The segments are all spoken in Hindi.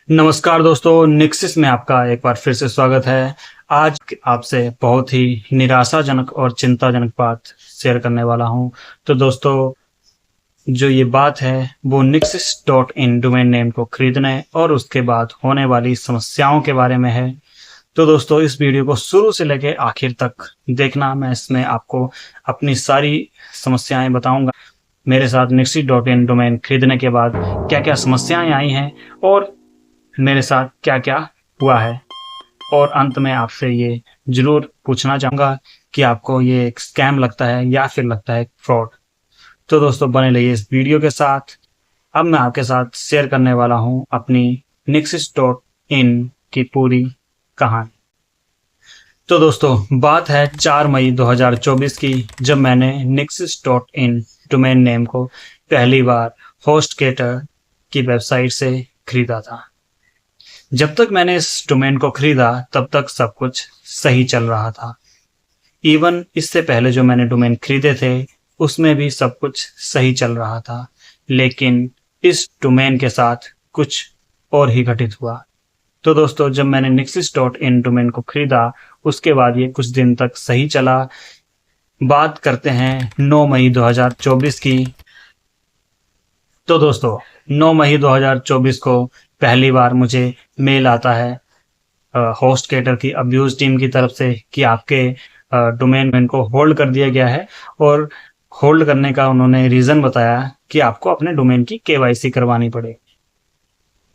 नमस्कार दोस्तों, निक्सिस में आपका एक बार फिर से स्वागत है। आज आपसे बहुत ही निराशाजनक और चिंताजनक बात शेयर करने वाला हूं। तो दोस्तों, जो ये बात है वो nixis.in डोमेन नेम को खरीदने और उसके बाद होने वाली समस्याओं के बारे में है। तो दोस्तों, इस वीडियो को शुरू से लेकर आखिर तक देखना। मैं इसमें आपको अपनी सारी समस्याएं बताऊंगा। मेरे साथ nixis.in डोमेन खरीदने के बाद क्या क्या समस्याएं आई हैं और मेरे साथ क्या क्या हुआ है, और अंत में आपसे ये जरूर पूछना चाहूंगा कि आपको ये एक स्कैम लगता है या फिर लगता है फ्रॉड। तो दोस्तों, बने रहिए इस वीडियो के साथ। अब मैं आपके साथ शेयर करने वाला हूं अपनी nixis.in की पूरी कहानी। तो दोस्तों, बात है 4 मई 2024 की, जब मैंने nixis.in डोमेन नेम को पहली बार HostGator की वेबसाइट से खरीदा था। जब तक मैंने इस डोमेन को खरीदा तब तक सब कुछ सही चल रहा था। इवन इससे पहले जो मैंने डोमेन खरीदे थे उसमें भी सब कुछ सही चल रहा था, लेकिन इस डोमेन के साथ कुछ और ही घटित हुआ। तो दोस्तों, जब मैंने nixis.in डोमेन को खरीदा उसके बाद ये कुछ दिन तक सही चला। बात करते हैं 9 मई 2024 की। तो दोस्तों, 9 मई 2024 को पहली बार मुझे मेल आता है HostGator की अब्यूज टीम की तरफ से कि आपके डोमेन को होल्ड कर दिया गया है, और होल्ड करने का उन्होंने रीज़न बताया कि आपको अपने डोमेन की KYC करवानी पड़ेगी।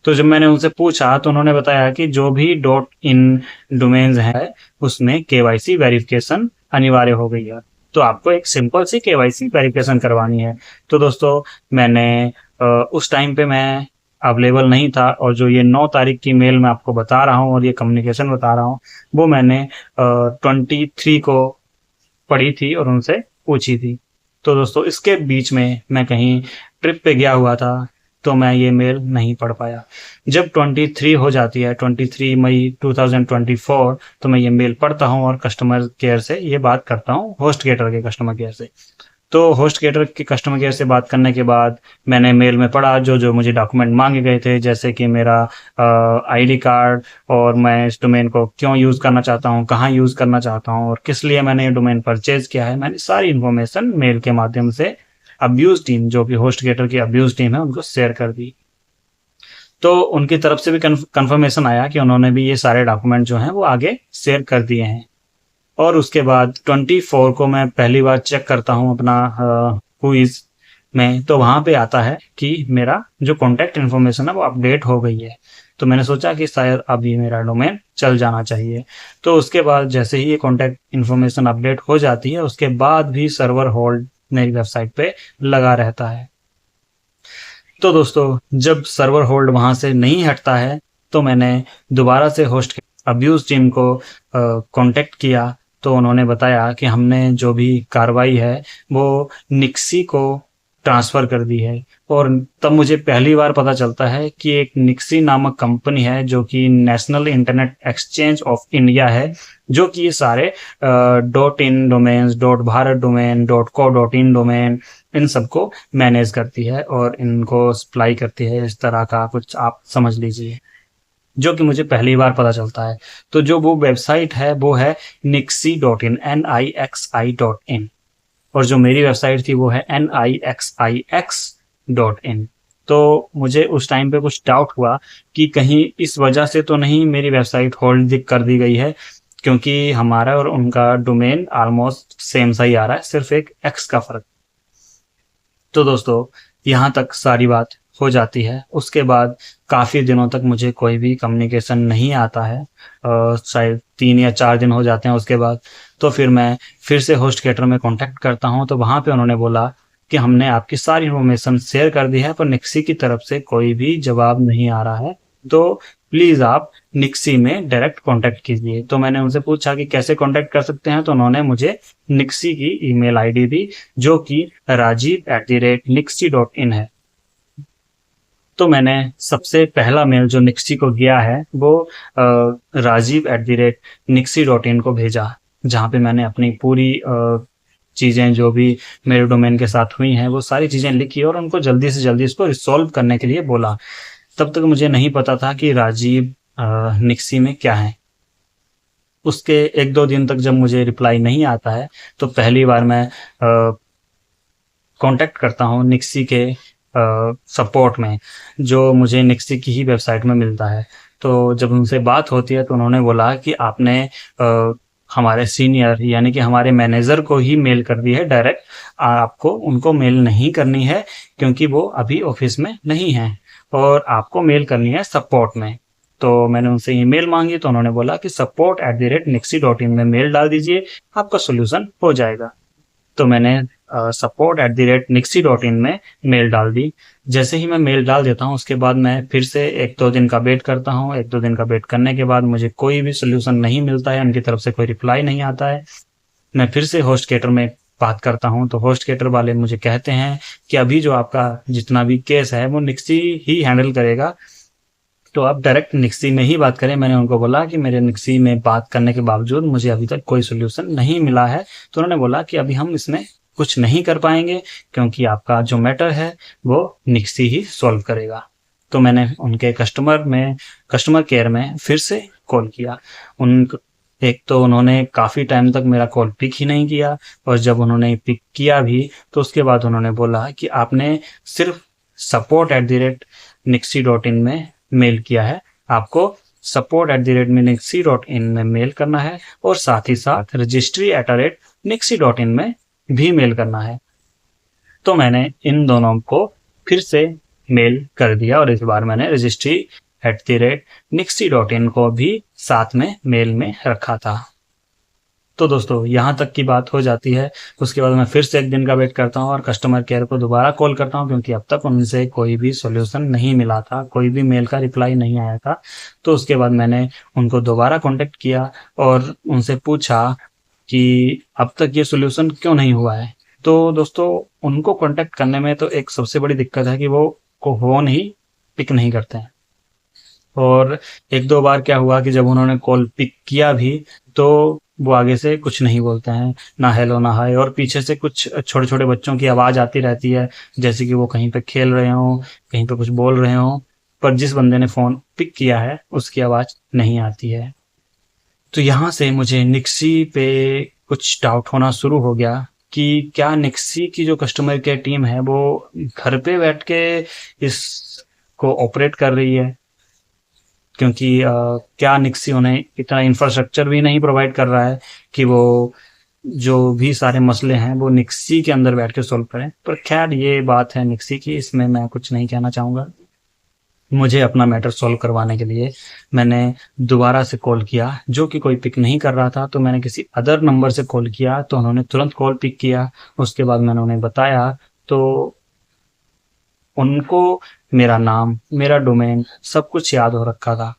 तो जब मैंने उनसे पूछा तो उन्होंने बताया कि जो भी .in डोमेन्स हैं उसमें KYC वेरिफिकेशन अनिवार्य हो गई है, तो आपको एक सिंपल सी KYC वेरिफिकेशन करवानी है। तो दोस्तों, मैंने उस टाइम पे मैं अवेलेबल नहीं था, और जो ये 9 तारीख की मेल मैं आपको बता रहा हूँ और ये कम्युनिकेशन बता रहा हूँ वो मैंने 23 को पढ़ी थी और उनसे पूछी थी। तो दोस्तों, इसके बीच में मैं कहीं ट्रिप पे गया हुआ था तो मैं ये मेल नहीं पढ़ पाया। जब 23 हो जाती है, 23 मई 2024, तो मैं ये मेल पढ़ता हूँ और कस्टमर केयर से ये बात करता हूँ, HostGator के कस्टमर केयर से। तो HostGator के कस्टमर केयर से बात करने के बाद मैंने मेल में पढ़ा जो जो मुझे डॉक्यूमेंट मांगे गए थे, जैसे कि मेरा ID कार्ड, और मैं इस डोमेन को क्यों यूज़ करना चाहता हूँ, कहाँ यूज़ करना चाहता हूँ, और किस लिए मैंने ये डोमेन परचेज किया है। मैंने सारी इन्फॉर्मेशन मेल के माध्यम से अब्यूज टीम, जो कि HostGator की अब्यूज टीम है, उनको शेयर कर दी। तो उनकी तरफ से भी कंफर्मेशन आया कि उन्होंने भी ये सारे डॉक्यूमेंट जो हैं वो आगे शेयर कर दिए हैं। और उसके बाद 24 को मैं पहली बार चेक करता हूँ अपना क्विज में, तो वहाँ पे आता है कि मेरा जो कॉन्टैक्ट इन्फॉर्मेशन है वो अपडेट हो गई है। तो मैंने सोचा कि शायद अब ये मेरा डोमेन चल जाना चाहिए। तो उसके बाद जैसे ही ये कॉन्टैक्ट इन्फॉर्मेशन अपडेट हो जाती है उसके बाद भी सर्वर होल्ड मेरी वेबसाइट पे लगा रहता है। तो दोस्तों, जब सर्वर होल्ड वहाँ से नहीं हटता है तो मैंने दोबारा से होस्ट अब्यूज टीम को कांटेक्ट किया। तो उन्होंने बताया कि हमने जो भी कार्रवाई है वो निक्सी को ट्रांसफ़र कर दी है। और तब मुझे पहली बार पता चलता है कि एक निक्सी नामक कंपनी है जो कि National Internet Exchange of India है, जो कि ये सारे .in domains, .Bharat domain, .co.in domain, इन सबको मैनेज करती है और इनको सप्लाई करती है। इस तरह का कुछ आप समझ लीजिए, जो कि मुझे पहली बार पता चलता है। तो जो वो वेबसाइट है वो है nixi.in, NIXI.in, और जो मेरी वेबसाइट थी वो है NIXIX.in। तो मुझे उस टाइम पे कुछ डाउट हुआ कि कहीं इस वजह से तो नहीं मेरी वेबसाइट होल्ड कर दी गई है, क्योंकि हमारा और उनका डोमेन ऑलमोस्ट सेम सा ही आ रहा है, सिर्फ एक X का फ़र्क। तो दोस्तों, यहाँ तक सारी बात हो जाती है। उसके बाद काफ़ी दिनों तक मुझे कोई भी कम्युनिकेशन नहीं आता है, शायद 3 या 4 दिन हो जाते हैं उसके बाद। तो फिर मैं फिर से HostGator में कांटेक्ट करता हूँ, तो वहाँ पे उन्होंने बोला कि हमने आपकी सारी इन्फॉर्मेशन शेयर कर दी है पर निक्सी की तरफ से कोई भी जवाब नहीं आ रहा है, तो प्लीज़ आप निक्सी में डायरेक्ट कांटेक्ट कीजिए। तो मैंने उनसे पूछा कि कैसे कांटेक्ट कर सकते हैं, तो उन्होंने मुझे निक्सी की ईमेल आईडी दी, जो कि rajiv@nixi.in है। तो मैंने सबसे पहला मेल जो निक्सी को गया है वो rajiv@nixi.in को भेजा, जहाँ पे मैंने अपनी पूरी चीज़ें जो भी मेरे डोमेन के साथ हुई हैं वो सारी चीज़ें लिखी और उनको जल्दी से जल्दी इसको रिसॉल्व करने के लिए बोला। तब तक मुझे नहीं पता था कि राजीव निक्सी में क्या है। उसके 1-2 दिन तक जब मुझे रिप्लाई नहीं आता है तो पहली बार मैं कांटेक्ट करता हूँ निक्सी के सपोर्ट में, जो मुझे निक्सी की ही वेबसाइट में मिलता है। तो जब उनसे बात होती है तो उन्होंने बोला कि आपने हमारे सीनियर यानी कि हमारे मैनेजर को ही मेल कर दी है डायरेक्ट, आपको उनको मेल नहीं करनी है क्योंकि वो अभी ऑफिस में नहीं है और आपको मेल करनी है सपोर्ट में। तो मैंने उनसे ईमेल मांगी तो उन्होंने बोला कि support@nixie.in में मेल डाल दीजिए, आपका सोल्यूशन हो जाएगा। तो मैंने support@nixie.in में मेल डाल दी। जैसे ही मैं मेल डाल देता हूँ उसके बाद मैं फिर से 1-2 दिन का वेट करता हूँ। 1-2 दिन का वेट करने के बाद मुझे कोई भी सोल्यूशन नहीं मिलता है, उनकी तरफ से कोई रिप्लाई नहीं आता है। मैं फिर से होस्टगेटर में बात करता हूँ तो होस्टगेटर वाले मुझे कहते हैं कि अभी जो आपका जितना भी केस है वो निक्सी ही हैंडल करेगा, तो आप डायरेक्ट निक्सी में ही बात करें। मैंने उनको बोला कि मेरे निक्सी में बात करने के बावजूद मुझे अभी तक कोई सोल्यूशन नहीं मिला है। तो उन्होंने बोला कि अभी हम इसमें कुछ नहीं कर पाएंगे क्योंकि आपका जो मैटर है वो निक्सी ही सॉल्व करेगा। तो मैंने उनके कस्टमर केयर में फिर से कॉल किया। एक तो उन्होंने काफ़ी टाइम तक मेरा कॉल पिक ही नहीं किया और जब उन्होंने पिक किया भी तो उसके बाद उन्होंने बोला कि आपने सिर्फ support@nixie.in में मेल किया है, आपको support@nixie.in में मेल करना है और साथ ही साथ registry@nixie.in में भी मेल करना है। तो मैंने इन दोनों को फिर से मेल कर दिया और इस बार मैंने registry@nixie.in को भी साथ में मेल में रखा था। तो दोस्तों यहाँ तक की बात हो जाती है। उसके बाद मैं फिर से 1 दिन का वेट करता हूँ और कस्टमर केयर को दोबारा कॉल करता हूँ क्योंकि अब तक उनसे कोई भी सॉल्यूशन नहीं मिला था, कोई भी मेल का रिप्लाई नहीं आया था। तो उसके बाद मैंने उनको दोबारा कॉन्टेक्ट किया और उनसे पूछा कि अब तक ये सॉल्यूशन क्यों नहीं हुआ है। तो दोस्तों उनको कॉन्टेक्ट करने में तो एक सबसे बड़ी दिक्कत है कि वो फ़ोन ही पिक नहीं करते हैं। और 1-2 बार क्या हुआ कि जब उन्होंने कॉल पिक किया भी तो वो आगे से कुछ नहीं बोलते हैं, ना हेलो ना हाय, और पीछे से कुछ छोटे-छोटे बच्चों की आवाज़ आती रहती है जैसे कि वो कहीं पे खेल रहे हों, कहीं पे कुछ बोल रहे हों, पर जिस बंदे ने फ़ोन पिक किया है उसकी आवाज़ नहीं आती है। तो यहाँ से मुझे निक्सी पे कुछ डाउट होना शुरू हो गया कि क्या निक्सी की जो कस्टमर केयर टीम है वो घर पे बैठ के इसको ऑपरेट कर रही है, क्योंकि क्या निक्सी उन्हें इतना इंफ्रास्ट्रक्चर भी नहीं प्रोवाइड कर रहा है कि वो जो भी सारे मसले हैं वो निक्सी के अंदर बैठ के सॉल्व करें। पर खैर ये बात है निक्सी की, इसमें मैं कुछ नहीं कहना चाहूँगा। मुझे अपना मैटर सॉल्व करवाने के लिए मैंने दोबारा से कॉल किया, जो कि कोई पिक नहीं कर रहा था। तो मैंने किसी अदर नंबर से कॉल किया तो उन्होंने तुरंत कॉल पिक किया। उसके बाद मैंने उन्हें बताया तो उनको मेरा नाम, मेरा डोमेन सब कुछ याद हो रखा था।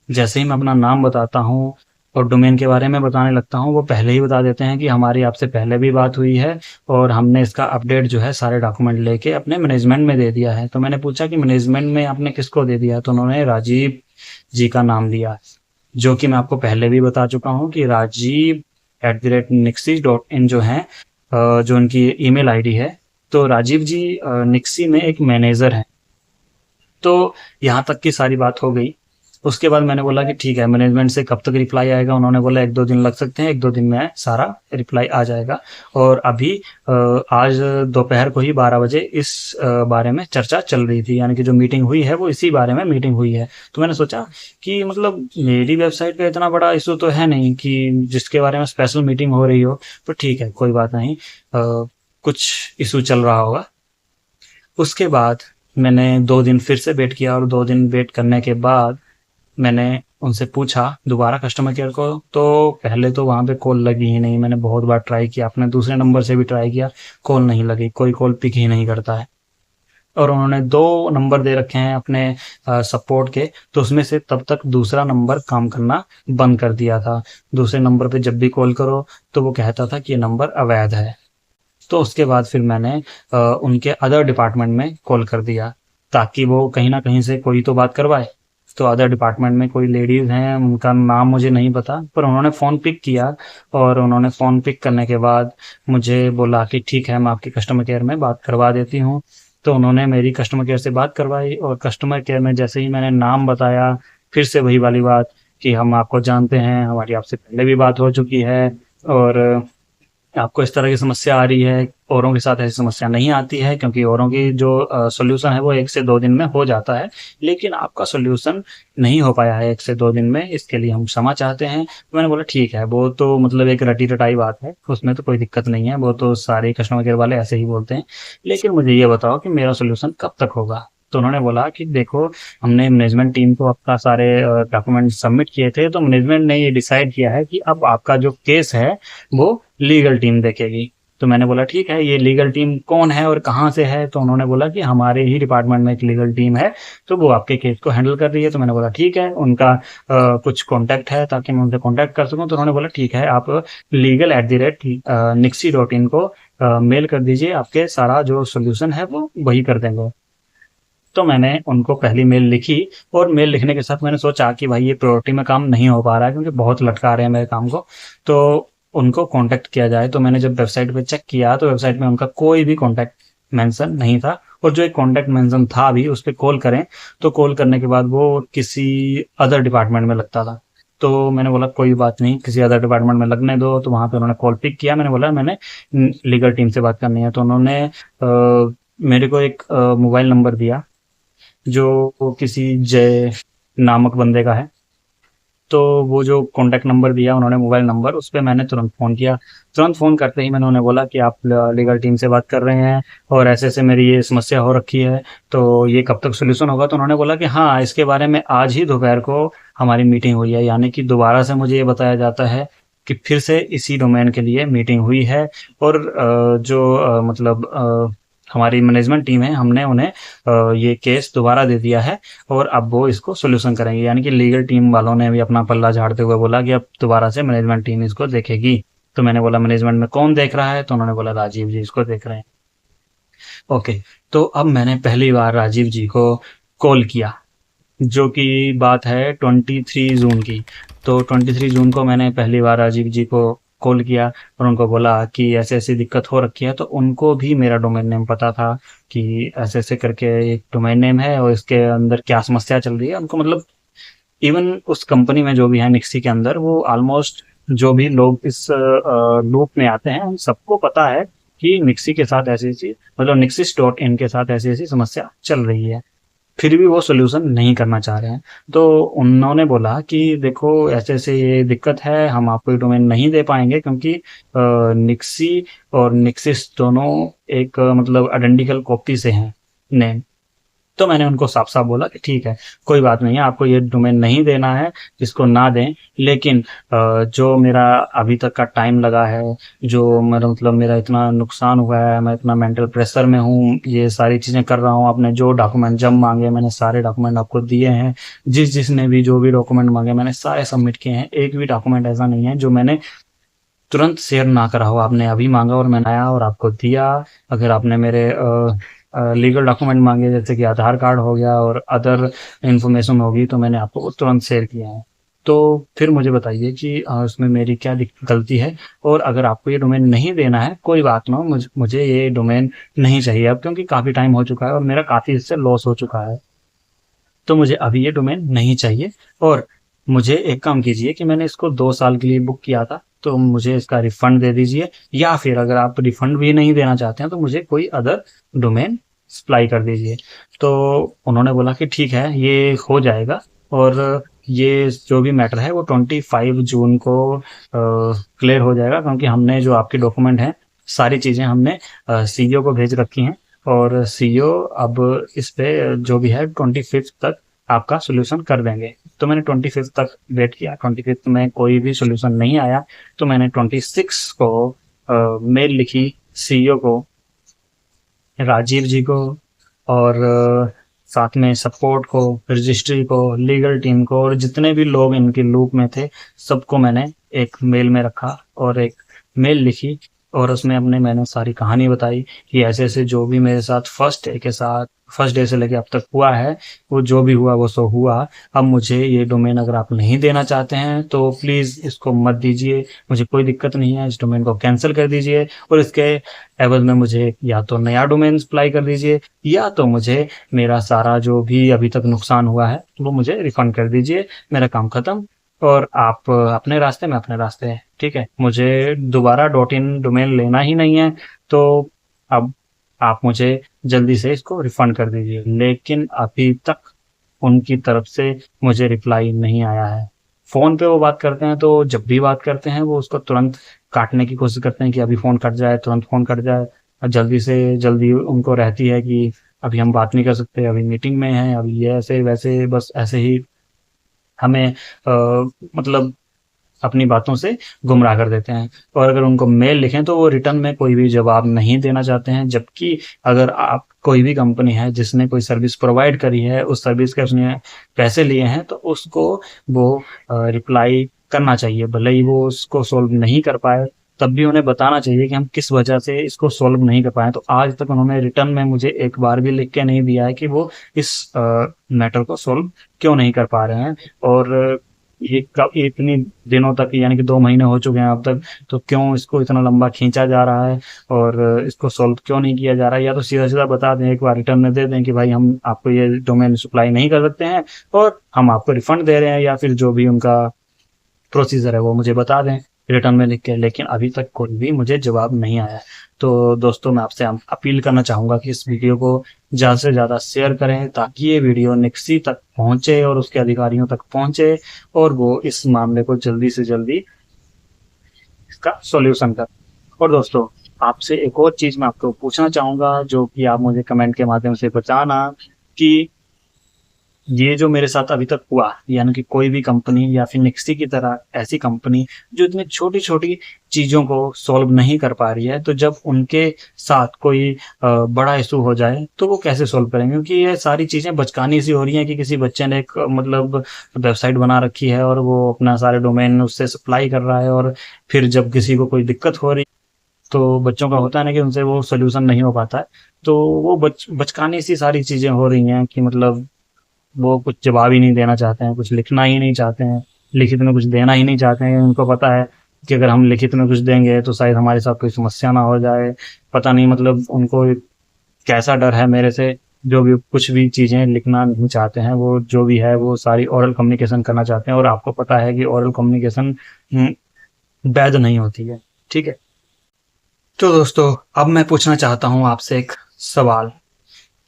जैसे ही मैं अपना नाम बताता हूँ और डोमेन के बारे में बताने लगता हूँ, वो पहले ही बता देते हैं कि हमारी आपसे पहले भी बात हुई है और हमने इसका अपडेट जो है सारे डॉक्यूमेंट लेके अपने मैनेजमेंट में दे दिया है। तो मैंने पूछा कि मैनेजमेंट में आपने किसको दे दिया, तो उन्होंने राजीव जी का नाम दिया, जो कि मैं आपको पहले भी बता चुका हूँ कि rajiv@nixie.in जो है, जो उनकी ईमेल आईडी है। तो राजीव जी निक्सी में एक मैनेजर हैं। तो यहाँ तक की सारी बात हो गई। उसके बाद मैंने बोला कि ठीक है, मैनेजमेंट से कब तक रिप्लाई आएगा। उन्होंने बोला 1-2 दिन लग सकते हैं, 1-2 दिन में सारा रिप्लाई आ जाएगा। और अभी आज दोपहर को ही 12 बजे इस बारे में चर्चा चल रही थी, यानी कि जो मीटिंग हुई है वो इसी बारे में मीटिंग हुई है। तो मैंने सोचा कि मतलब मेरी वेबसाइट पे इतना बड़ा इशू तो है नहीं कि जिसके बारे में स्पेशल मीटिंग हो रही हो, तो ठीक है कोई बात नहीं, कुछ इशू चल रहा होगा। उसके बाद मैंने 2 दिन फिर से वेट किया और 2 दिन वेट करने के बाद मैंने उनसे पूछा दोबारा कस्टमर केयर को, तो पहले तो वहाँ पे कॉल लगी ही नहीं। मैंने बहुत बार ट्राई किया, अपने दूसरे नंबर से भी ट्राई किया, कॉल नहीं लगी, कोई कॉल पिक ही नहीं करता है। और उन्होंने 2 नंबर दे रखे हैं अपने सपोर्ट के, तो उसमें से तब तक दूसरा नंबर काम करना बंद कर दिया था। दूसरे नंबर पे जब भी कॉल करो तो वो कहता था कि ये नंबर अवैध है। तो उसके बाद फिर मैंने उनके अदर डिपार्टमेंट में कॉल कर दिया ताकि वो कहीं ना कहीं से कोई तो बात करवाए। तो अदर डिपार्टमेंट में कोई लेडीज़ हैं, उनका नाम मुझे नहीं पता, पर उन्होंने फ़ोन पिक किया और उन्होंने फ़ोन पिक करने के बाद मुझे बोला कि ठीक है, मैं आपकी कस्टमर केयर में बात करवा देती हूँ। तो उन्होंने मेरी कस्टमर केयर से बात करवाई और कस्टमर केयर में जैसे ही मैंने नाम बताया, फिर से वही वाली बात कि हम आपको जानते हैं, हमारी आपसे पहले भी बात हो चुकी है और आपको इस तरह की समस्या आ रही है, औरों के साथ ऐसी समस्या नहीं आती है क्योंकि औरों की जो सॉल्यूशन है वो 1 से 2 दिन में हो जाता है, लेकिन आपका सॉल्यूशन नहीं हो पाया है 1 से 2 दिन में, इसके लिए हम क्षमा चाहते हैं। तो मैंने बोला ठीक है, वो तो मतलब एक रटी-रटाई बात है, उसमें तो कोई दिक्कत नहीं है, वो तो सारे कस्टमर केयर वाले ऐसे ही बोलते हैं। लेकिन मुझे ये बताओ कि मेरा सॉल्यूशन कब तक होगा? तो उन्होंने बोला कि देखो, हमने मैनेजमेंट टीम को आपका सारे डॉक्यूमेंट सबमिट किए थे, तो मैनेजमेंट ने ये डिसाइड किया है कि अब आपका जो केस है वो लीगल टीम देखेगी। तो मैंने बोला ठीक है, ये लीगल टीम कौन है और कहाँ से है? तो उन्होंने बोला कि हमारे ही डिपार्टमेंट में एक लीगल टीम है, तो वो आपके केस को हैंडल कर रही है। तो मैंने बोला ठीक है, उनका कुछ कॉन्टैक्ट है ताकि मैं उनसे कॉन्टैक्ट कर सकूँ? तो उन्होंने बोला ठीक है, आप legal@nixi.in को मेल कर दीजिए, आपके सारा जो सॉल्यूशन है वो वही कर देंगे। तो मैंने उनको पहली मेल लिखी और मेल लिखने के साथ मैंने सोचा कि भाई ये प्रायोरिटी में काम नहीं हो पा रहा है क्योंकि बहुत लटका रहे हैं मेरे काम को, तो उनको कांटेक्ट किया जाए। तो मैंने जब वेबसाइट पे चेक किया तो वेबसाइट में उनका कोई भी कांटेक्ट मेंशन नहीं था, और जो एक कांटेक्ट मेंशन था भी उस पे कॉल करें तो कॉल करने के बाद वो किसी अदर डिपार्टमेंट में लगता था। तो मैंने बोला कोई बात नहीं, किसी अदर डिपार्टमेंट में लगने दो। तो वहाँ पे उन्होंने कॉल पिक किया, मैंने बोला मैंने लीगल टीम से बात करनी है। तो उन्होंने मेरे को एक मोबाइल नंबर दिया जो किसी जय नामक बंदे का है। तो वो जो कॉन्टैक्ट नंबर दिया उन्होंने, मोबाइल नंबर, उस पे मैंने तुरंत फ़ोन किया। तुरंत फ़ोन करते ही मैंने उन्हें बोला कि आप लीगल टीम से बात कर रहे हैं और ऐसे-ऐसे मेरी ये समस्या हो रखी है, तो ये कब तक सॉल्यूशन होगा? तो उन्होंने बोला कि हाँ, इसके बारे में आज ही दोपहर को हमारी मीटिंग हुई है। यानी कि दोबारा से मुझे ये बताया जाता है कि फिर से इसी डोमेन के लिए मीटिंग हुई है और मतलब हमारी मैनेजमेंट टीम है, हमने उन्हें ये केस दोबारा दे दिया है और अब वो इसको सॉल्यूशन करेंगे। यानी कि लीगल टीम वालों ने भी अपना पल्ला झाड़ते हुए बोला कि अब दोबारा से मैनेजमेंट टीम इसको देखेगी। तो मैंने बोला मैनेजमेंट में कौन देख रहा है? तो उन्होंने बोला राजीव जी इसको देख रहे हैं। ओके, तो अब मैंने पहली बार राजीव जी को कॉल किया, जो कि बात है 23 जून की। तो 23 जून को मैंने पहली बार राजीव जी को कॉल किया और उनको बोला कि ऐसे-ऐसी दिक्कत हो रखी है। तो उनको भी मेरा डोमेन नेम पता था कि ऐसे-ऐसे करके एक डोमेन नेम है और इसके अंदर क्या समस्या चल रही है। उनको मतलब इवन उस कंपनी में जो भी है निक्सी के अंदर, वो ऑलमोस्ट जो भी लोग इस लूप में आते हैं उन सबको पता है कि निक्सी के साथ ऐसी-ऐसी, मतलब निक्सिस.इन के साथ ऐसी-ऐसी समस्या चल रही है। फिर भी वो सॉल्यूशन नहीं करना चाह रहे हैं। तो उन्होंने बोला कि देखो ऐसे-ऐसे ये दिक्कत है, हम आपको ये डोमेन नहीं दे पाएँगे क्योंकि निक्सी और निक्सिस दोनों एक मतलब आइडेंटिकल कॉपी से हैं नेम। तो मैंने उनको साफ-साफ बोला कि ठीक है, कोई बात नहीं है, आपको ये डोमेन नहीं देना है, इसको ना दें। लेकिन जो मेरा अभी तक का टाइम लगा है, जो मेरा मतलब मेरा इतना नुकसान हुआ है, मैं इतना मेंटल प्रेशर में हूँ, ये सारी चीज़ें कर रहा हूँ, आपने जो डॉक्यूमेंट जब माँगे मैंने सारे डॉक्यूमेंट आपको दिए हैं। जिसने भी जो भी डॉक्यूमेंट माँगे मैंने सारे सबमिट किए हैं। एक भी डॉक्यूमेंट ऐसा नहीं है जो मैंने तुरंत शेयर ना करा हो। आपने अभी माँगा और मैंने आया और आपको दिया। अगर आपने मेरे लीगल डॉक्यूमेंट माँगे जैसे कि आधार कार्ड हो गया और अदर इन्फॉर्मेशन होगी तो मैंने आपको वो तुरंत शेयर किया है। तो फिर मुझे बताइए कि उसमें मेरी क्या गलती है? और अगर आपको ये डोमेन नहीं देना है, कोई बात ना, मुझे ये डोमेन नहीं चाहिए अब, क्योंकि काफ़ी टाइम हो चुका है और मेरा काफ़ी इससे लॉस हो चुका है। तो मुझे अभी ये डोमेन नहीं चाहिए और मुझे एक काम कीजिए कि मैंने इसको 2 साल के लिए बुक किया था, तो मुझे इसका रिफंड दे दीजिए, या फिर अगर आप रिफंड भी नहीं देना चाहते हैं तो मुझे कोई अदर डोमेन सप्लाई कर दीजिए। तो उन्होंने बोला कि ठीक है, ये हो जाएगा और ये जो भी मैटर है वो 25 जून को क्लियर हो जाएगा, क्योंकि हमने जो आपके डॉक्यूमेंट हैं सारी चीज़ें हमने सीईओ को भेज रखी हैं और सीईओ अब इस पे जो भी है 25 तक आपका सॉल्यूशन कर देंगे। तो मैंने 25 तक वेट किया, 25 में कोई भी सॉल्यूशन नहीं आया, तो मैंने 26 को मेल लिखी सीईओ को, राजीव जी को और साथ में सपोर्ट को, रजिस्ट्री को, लीगल टीम को और जितने भी लोग इनके लूप में थे सबको मैंने एक मेल में रखा और एक मेल लिखी। और उसमें मैंने सारी कहानी बताई कि ऐसे-ऐसे जो भी मेरे साथ फर्स्ट डे से लेके अब तक हुआ है, वो जो भी हुआ वो सो हुआ। अब मुझे ये डोमेन अगर आप नहीं देना चाहते हैं तो प्लीज़ इसको मत दीजिए, मुझे कोई दिक्कत नहीं है, इस डोमेन को कैंसल कर दीजिए और इसके एवज़ में मुझे या तो नया डोमेन सप्लाई कर दीजिए या तो मुझे मेरा सारा जो भी अभी तक नुकसान हुआ है, वो मुझे रिफ़ंड कर दीजिए। मेरा काम खत्म और आप अपने रास्ते, मैं अपने रास्ते, ठीक है? मुझे दोबारा .in डोमेन लेना ही नहीं है, तो अब आप मुझे जल्दी से इसको रिफ़ंड कर दीजिए। लेकिन अभी तक उनकी तरफ से मुझे रिप्लाई नहीं आया है। फ़ोन पे वो बात करते हैं तो जब भी बात करते हैं वो उसको तुरंत काटने की कोशिश करते हैं कि अभी फ़ोन कट जाए, तुरंत फ़ोन कट जाए और जल्दी से जल्दी उनको रहती है कि अभी हम बात नहीं कर सकते, अभी मीटिंग में हैं, अभी ये ऐसे-वैसे बस ऐसे ही हमें मतलब अपनी बातों से गुमराह कर देते हैं। और अगर उनको मेल लिखें तो वो रिटर्न में कोई भी जवाब नहीं देना चाहते हैं, जबकि अगर आप कोई भी कंपनी है जिसने कोई सर्विस प्रोवाइड करी है, उस सर्विस के उसने पैसे लिए हैं तो उसको वो रिप्लाई करना चाहिए। भले ही वो उसको सॉल्व नहीं कर पाए, तब भी उन्हें बताना चाहिए कि हम किस वजह से इसको सॉल्व नहीं कर पाए। तो आज तक उन्होंने रिटर्न में मुझे एक बार भी लिख के नहीं दिया है कि वो इस मैटर को सॉल्व क्यों नहीं कर पा रहे हैं। और ये इतनी दिनों तक यानी कि 2 महीने हो चुके हैं अब तक, तो क्यों इसको इतना लंबा खींचा जा रहा है और इसको सॉल्व क्यों नहीं किया जा रहा है? या तो सीधा-सीधा बता दें, एक बार रिटर्न में दे दें कि भाई हम आपको ये डोमेन सप्लाई नहीं कर सकते हैं और हम आपको रिफंड दे रहे हैं, या फिर जो भी उनका प्रोसीजर है वो मुझे बता दें रिटर्न में लिख के। लेकिन अभी तक कोई भी मुझे जवाब नहीं आया है। तो दोस्तों, मैं आपसे अपील करना चाहूँगा कि इस वीडियो को ज़्यादा से ज़्यादा शेयर करें ताकि ये वीडियो निक्सी तक पहुँचे और उसके अधिकारियों तक पहुँचे और वो इस मामले को जल्दी से जल्दी इसका सॉल्यूशन करें। और दोस्तों, आपसे एक और चीज़ मैं आपको पूछना चाहूँगा, जो कि आप मुझे कमेंट के माध्यम से बताना कि ये जो मेरे साथ अभी तक हुआ, यानी कि कोई भी कंपनी या फिर निक्सी की तरह ऐसी कंपनी जो इतनी छोटी-छोटी चीज़ों को सॉल्व नहीं कर पा रही है, तो जब उनके साथ कोई बड़ा इश्यू हो जाए, तो वो कैसे सॉल्व करेंगे? क्योंकि ये सारी चीज़ें बचकानी सी हो रही हैं कि किसी बच्चे ने एक मतलब वेबसाइट बना रखी है और वो अपना सारे डोमेन उससे सप्लाई कर रहा है और फिर जब किसी को कोई दिक्कत हो रही, तो बच्चों का होता है ना कि उनसे वो सॉल्यूशन नहीं हो पाता है। तो वो बचकानी सी सारी चीज़ें हो रही हैं कि मतलब वो कुछ जवाब ही नहीं देना चाहते हैं, कुछ लिखना ही नहीं चाहते हैं, लिखित में कुछ देना ही नहीं चाहते हैं। उनको पता है कि अगर हम लिखित में कुछ देंगे तो शायद हमारे साथ कोई समस्या ना हो जाए। पता नहीं मतलब उनको कैसा डर है मेरे से, जो भी कुछ भी चीज़ें लिखना नहीं चाहते हैं, वो जो भी है वो सारी ओरल कम्युनिकेशन करना चाहते हैं और आपको पता है कि ओरल कम्युनिकेशन वैध नहीं होती है, ठीक है? तो दोस्तों, अब मैं पूछना चाहता हूँ आपसे एक सवाल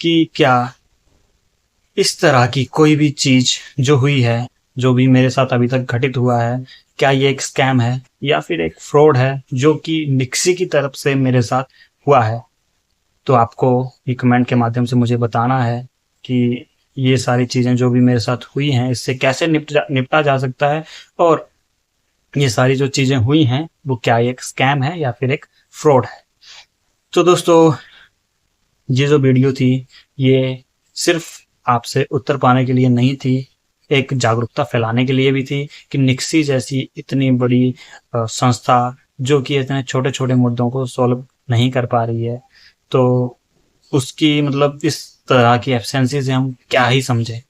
कि क्या इस तरह की कोई भी चीज़ जो हुई है, जो भी मेरे साथ अभी तक घटित हुआ है, क्या ये एक स्कैम है या फिर एक फ्रॉड है जो कि निक्सी की तरफ से मेरे साथ हुआ है? तो आपको ये कमेंट के माध्यम से मुझे बताना है कि ये सारी चीज़ें जो भी मेरे साथ हुई हैं, इससे कैसे निपटा जा सकता है और ये सारी जो चीज़ें हुई हैं, वो क्या एक स्कैम है या फिर एक फ्रॉड है? तो दोस्तों, ये जो वीडियो थी, ये सिर्फ़ आपसे उत्तर पाने के लिए नहीं थी, एक जागरूकता फैलाने के लिए भी थी कि निक्सी जैसी इतनी बड़ी संस्था जो कि इतने छोटे-छोटे मुद्दों को सॉल्व नहीं कर पा रही है, तो उसकी मतलब इस तरह की एब्सेंसी से हम क्या ही समझें।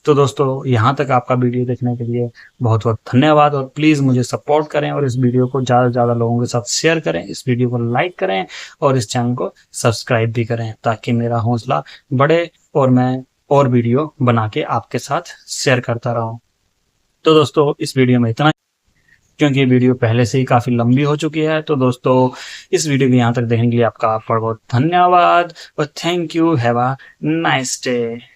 तो दोस्तों, यहाँ तक आपका वीडियो देखने के लिए बहुत-बहुत धन्यवाद और प्लीज़ मुझे सपोर्ट करें और इस वीडियो को ज़्यादा से ज़्यादा लोगों के साथ शेयर करें, इस वीडियो को लाइक करें और इस चैनल को सब्सक्राइब भी करें ताकि मेरा हौसला बढ़े और मैं और वीडियो बना के आपके साथ शेयर करता रहूँ। तो दोस्तों, इस वीडियो में इतना, क्योंकि ये वीडियो पहले से ही काफ़ी लंबी हो चुकी है। तो दोस्तों, इस वीडियो को यहाँ तक देखने के लिए आपका बहुत-बहुत धन्यवाद और thank you. Have a nice day.